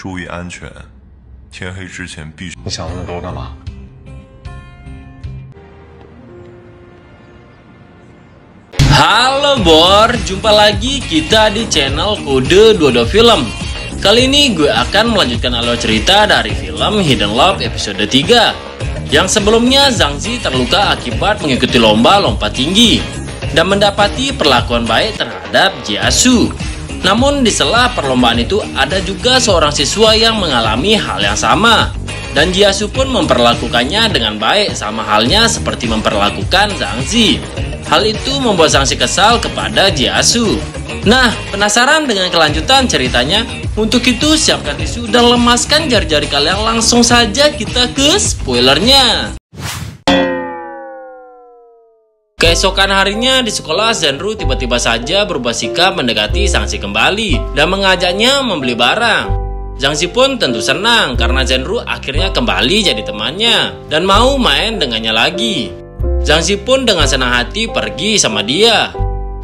注意安全，天黑之前必须。你想那么多干嘛？ Halo Bor, jumpa lagi kita di channel Kode 22 Film. Kali ini gue akan melanjutkan alur cerita dari film Hidden Love episode 3. Yang sebelumnya Zhang Zi terluka akibat mengikuti lomba lompat tinggi dan mendapati perlakuan baik terhadap Jiasu. Namun di sela perlombaan itu ada juga seorang siswa yang mengalami hal yang sama. Dan Jiasu pun memperlakukannya dengan baik, sama halnya seperti memperlakukan Zhang Zi. Hal itu membuat Zhang Zi kesal kepada Jiasu. Nah, penasaran dengan kelanjutan ceritanya? Untuk itu siapkan tisu dan lemaskan jari-jari kalian. Langsung saja kita ke spoilernya. Keesokan harinya di sekolah, Zhenru tiba-tiba saja berubah sikap mendekati Zhang Zi kembali dan mengajaknya membeli barang. Zhang Zi pun tentu senang karena Zhenru akhirnya kembali jadi temannya dan mau main dengannya lagi. Zhang Zi pun dengan senang hati pergi sama dia.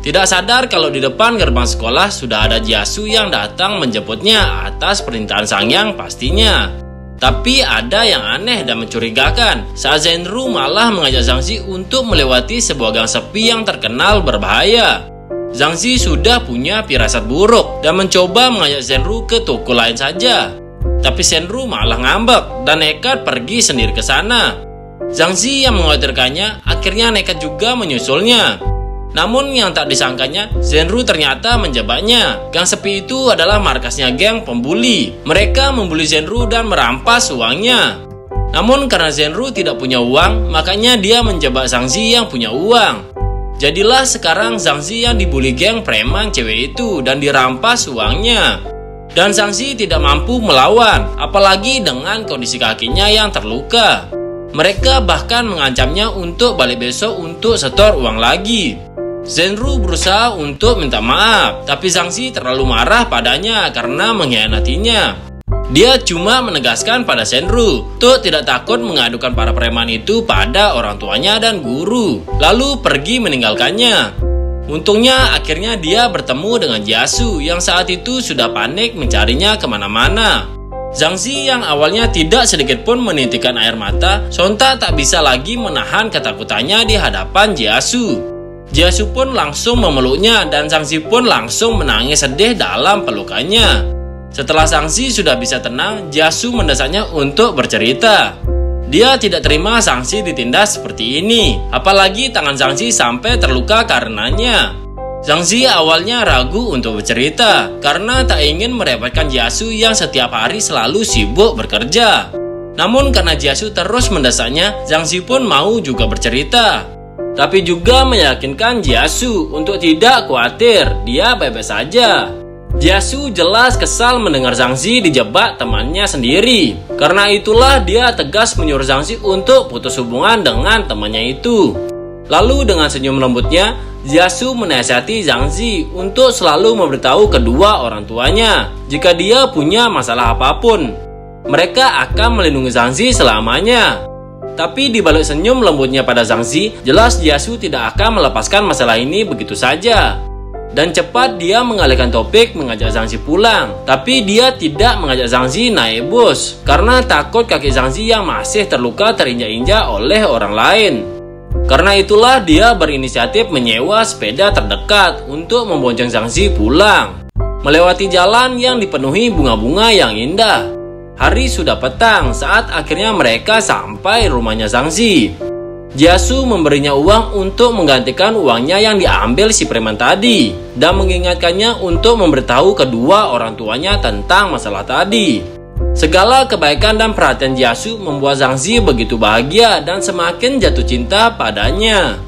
Tidak sadar kalau di depan gerbang sekolah sudah ada Jiasu yang datang menjemputnya atas perintahan Sang Yang pastinya. Tapi ada yang aneh dan mencurigakan saat Zhenru malah mengajak Zhang Zi untuk melewati sebuah gang sepi yang terkenal berbahaya. Zhang Zi sudah punya firasat buruk dan mencoba mengajak Zhenru ke toko lain saja. Tapi Zhenru malah ngambek dan nekat pergi sendiri ke sana. Zhang Zi yang mengkhawatirkannya akhirnya nekat juga menyusulnya. Namun yang tak disangkanya, Zhenru ternyata menjebaknya. Gang sepi itu adalah markasnya geng pembuli. Mereka membuli Zhenru dan merampas uangnya. Namun karena Zhenru tidak punya uang, makanya dia menjebak Zhang Zi yang punya uang. Jadilah sekarang Zhang Zi yang dibully geng preman cewek itu dan dirampas uangnya. Dan Zhang Zi tidak mampu melawan, apalagi dengan kondisi kakinya yang terluka. Mereka bahkan mengancamnya untuk balik besok untuk setor uang lagi. Zhenru berusaha untuk minta maaf, tapi Zhang Zi terlalu marah padanya karena mengkhianatinya. Dia cuma menegaskan pada Zhenru untuk tidak takut mengadukan para preman itu pada orang tuanya dan guru, lalu pergi meninggalkannya. Untungnya akhirnya dia bertemu dengan Jiasu yang saat itu sudah panik mencarinya kemana-mana. Zhang Zi yang awalnya tidak sedikit pun menitikkan air mata, sontak tak bisa lagi menahan ketakutannya di hadapan Jiasu. Jiasu pun langsung memeluknya dan Zhang Zi pun langsung menangis sedih dalam pelukannya. Setelah Zhang Zi sudah bisa tenang, Jiasu mendesaknya untuk bercerita. Dia tidak terima Zhang Zi ditindas seperti ini, apalagi tangan Zhang Zi sampai terluka karenanya. Zhang Zi awalnya ragu untuk bercerita karena tak ingin merepotkan Jiasu yang setiap hari selalu sibuk bekerja. Namun karena Jiasu terus mendesaknya, Zhang Zi pun mau juga bercerita. Tapi juga meyakinkan Jiasu untuk tidak khawatir, dia baik-baik saja. Jiasu jelas kesal mendengar Zhang Zi dijebak temannya sendiri. Karena itulah dia tegas menyuruh Zhang Zi untuk putus hubungan dengan temannya itu. Lalu dengan senyum lembutnya, Jiasu menasihati Zhang Zi untuk selalu memberitahu kedua orang tuanya jika dia punya masalah apapun. Mereka akan melindungi Zhang Zi selamanya. Tapi di balik senyum lembutnya pada Zhang Zi, jelas Jiasu tidak akan melepaskan masalah ini begitu saja. Dan cepat dia mengalihkan topik mengajak Zhang Zi pulang. Tapi dia tidak mengajak Zhang Zi naik bus karena takut kaki Zhang Zi yang masih terluka terinjak-injak oleh orang lain. Karena itulah dia berinisiatif menyewa sepeda terdekat untuk membonceng Zhang Zi pulang. Melewati jalan yang dipenuhi bunga-bunga yang indah. Hari sudah petang saat akhirnya mereka sampai rumahnya Zhang Zi. Jiasu memberinya uang untuk menggantikan uangnya yang diambil si preman tadi dan mengingatkannya untuk memberitahu kedua orang tuanya tentang masalah tadi. Segala kebaikan dan perhatian Jiasu membuat Zhang Zi begitu bahagia dan semakin jatuh cinta padanya.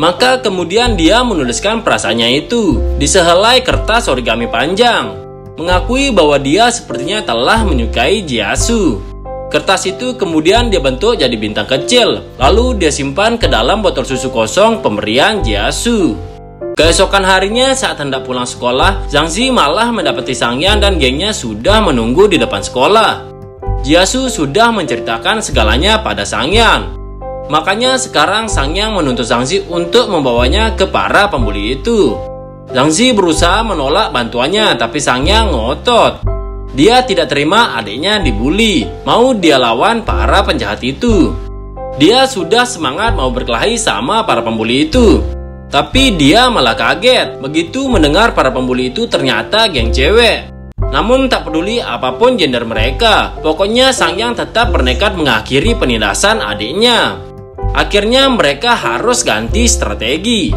Maka kemudian dia menuliskan perasaannya itu di sehelai kertas origami panjang, mengakui bahwa dia sepertinya telah menyukai Jiasu. Kertas itu kemudian dia bentuk jadi bintang kecil, lalu dia simpan ke dalam botol susu kosong pemberian Jiasu. Keesokan harinya saat hendak pulang sekolah, Zhang Zi malah mendapati Sang Yang dan gengnya sudah menunggu di depan sekolah. Jiasu sudah menceritakan segalanya pada Sang Yang. Makanya sekarang Sang Yang menuntut Zhang Zi untuk membawanya ke para pembuli itu. Zhang Zi berusaha menolak bantuannya, tapi Sang Yang ngotot. Dia tidak terima adiknya dibully, mau dia lawan para penjahat itu. Dia sudah semangat mau berkelahi sama para pembuli itu. Tapi dia malah kaget begitu mendengar para pembuli itu ternyata geng cewek. Namun tak peduli apapun gender mereka, pokoknya Sang Yang tetap bernekat mengakhiri penindasan adiknya. Akhirnya mereka harus ganti strategi.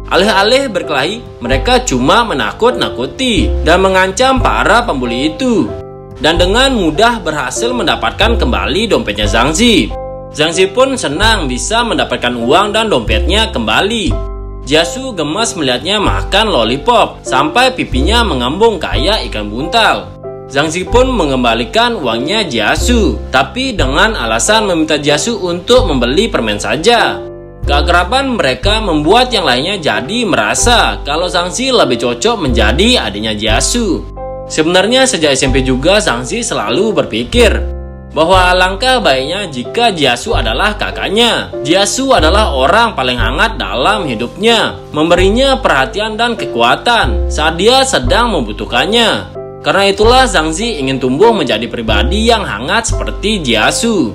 Alih-alih berkelahi, mereka cuma menakut-nakuti dan mengancam para pembuli itu. Dan dengan mudah berhasil mendapatkan kembali dompetnya Zhang Zi. Zhang Zi pun senang bisa mendapatkan uang dan dompetnya kembali. Jiasu gemas melihatnya makan lollipop sampai pipinya mengembung kayak ikan buntal. Zhang Zi pun mengembalikan uangnya Jiasu, tapi dengan alasan meminta Jiasu untuk membeli permen saja. Keakraban mereka membuat yang lainnya jadi merasa kalau Zhang Zi lebih cocok menjadi adiknya Jiasu. Sebenarnya sejak SMP juga Zhang Zi selalu berpikir bahwa alangkah baiknya jika Jiasu adalah kakaknya. Jiasu adalah orang paling hangat dalam hidupnya, memberinya perhatian dan kekuatan saat dia sedang membutuhkannya. Karena itulah Zhang Zi ingin tumbuh menjadi pribadi yang hangat seperti Jiasu.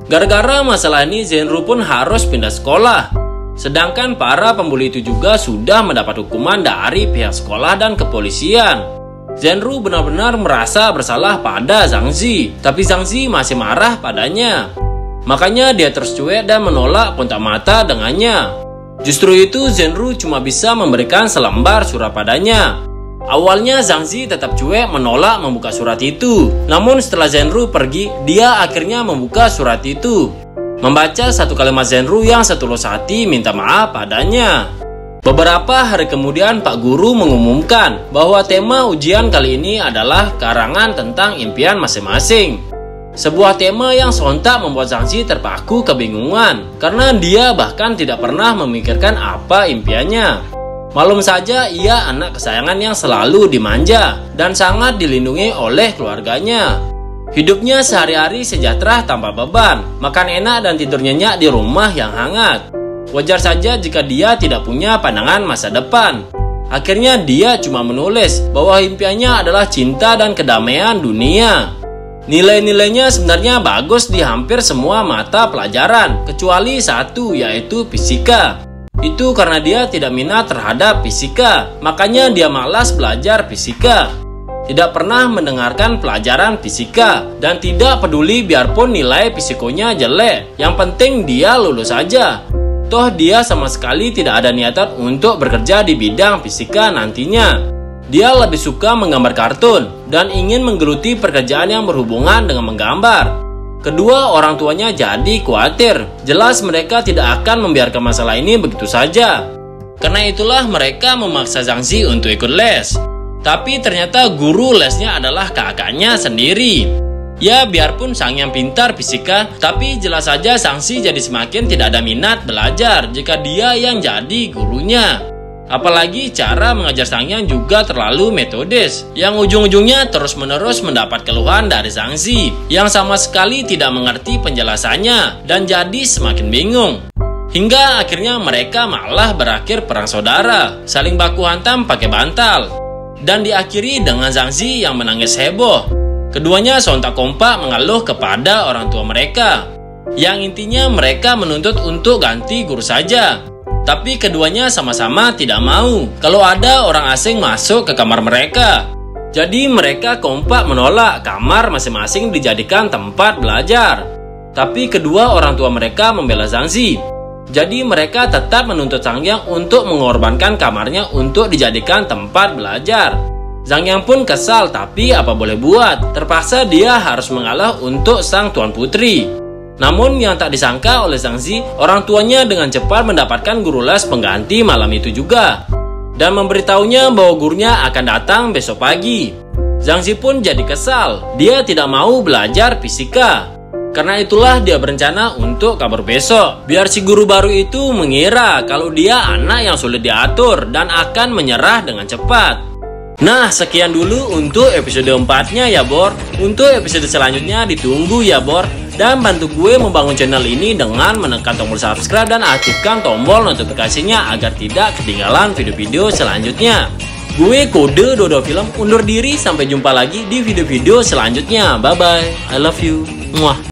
Gara-gara masalah ini Zhenru pun harus pindah sekolah. Sedangkan para pembuli itu juga sudah mendapat hukuman dari pihak sekolah dan kepolisian. Zhenru benar-benar merasa bersalah pada Zhang Zi, tapi Zhang Zi masih marah padanya. Makanya dia terus cuek dan menolak kontak mata dengannya. Justru itu Zhenru cuma bisa memberikan selembar surat padanya. Awalnya Zhang Zi tetap cuek menolak membuka surat itu. Namun setelah Zhenru pergi, dia akhirnya membuka surat itu. Membaca satu kalimat Zhenru yang setulus hati minta maaf padanya. Beberapa hari kemudian Pak Guru mengumumkan bahwa tema ujian kali ini adalah karangan tentang impian masing-masing. Sebuah tema yang sontak membuat Zhang Zi terpaku kebingungan karena dia bahkan tidak pernah memikirkan apa impiannya. Malum saja ia anak kesayangan yang selalu dimanja dan sangat dilindungi oleh keluarganya. Hidupnya sehari-hari sejahtera tanpa beban, makan enak dan tidur nyenyak di rumah yang hangat. Wajar saja jika dia tidak punya pandangan masa depan. Akhirnya dia cuma menulis bahwa impiannya adalah cinta dan kedamaian dunia. Nilai-nilainya sebenarnya bagus di hampir semua mata pelajaran, kecuali satu, yaitu fisika. Itu karena dia tidak minat terhadap fisika, makanya dia malas belajar fisika. Tidak pernah mendengarkan pelajaran fisika, dan tidak peduli biarpun nilai fisikonya jelek. Yang penting dia lulus saja. Toh dia sama sekali tidak ada niatan untuk bekerja di bidang fisika nantinya. Dia lebih suka menggambar kartun, dan ingin menggeluti pekerjaan yang berhubungan dengan menggambar. Kedua orang tuanya jadi khawatir. Jelas mereka tidak akan membiarkan masalah ini begitu saja. Karena itulah mereka memaksa Zhang Zi untuk ikut les. Tapi ternyata guru lesnya adalah kakaknya sendiri. Ya biarpun Sang Yang pintar fisika, tapi jelas saja Zhang Zi jadi semakin tidak ada minat belajar jika dia yang jadi gurunya. Apalagi cara mengajar Sang Yang juga terlalu metodis, yang ujung-ujungnya terus-menerus mendapat keluhan dari Zhang Zi, yang sama sekali tidak mengerti penjelasannya, dan jadi semakin bingung. Hingga akhirnya mereka malah berakhir perang saudara, saling baku hantam pakai bantal. Dan diakhiri dengan Zhang Zi yang menangis heboh. Keduanya sontak kompak mengeluh kepada orang tua mereka, yang intinya mereka menuntut untuk ganti guru saja. Tapi keduanya sama-sama tidak mau kalau ada orang asing masuk ke kamar mereka. Jadi mereka kompak menolak kamar masing-masing dijadikan tempat belajar. Tapi kedua orang tua mereka membela Zhang Zi. Jadi mereka tetap menuntut Sang Yang untuk mengorbankan kamarnya untuk dijadikan tempat belajar. Zhang Yang pun kesal, tapi apa boleh buat, terpaksa dia harus mengalah untuk sang tuan putri. Namun yang tak disangka oleh Zhang Zi, orang tuanya dengan cepat mendapatkan guru les pengganti malam itu juga, dan memberitahunya bahwa gurunya akan datang besok pagi. Zhang Zi pun jadi kesal, dia tidak mau belajar fisika. Karena itulah dia berencana untuk kabur besok, biar si guru baru itu mengira kalau dia anak yang sulit diatur dan akan menyerah dengan cepat. Nah, sekian dulu untuk episode 4-nya ya Bor. Untuk episode selanjutnya ditunggu ya Bor. Dan bantu gue membangun channel ini dengan menekan tombol subscribe dan aktifkan tombol notifikasinya agar tidak ketinggalan video-video selanjutnya. Gue Kode Dodo Film undur diri, sampai jumpa lagi di video-video selanjutnya. Bye bye, I love you. Muah.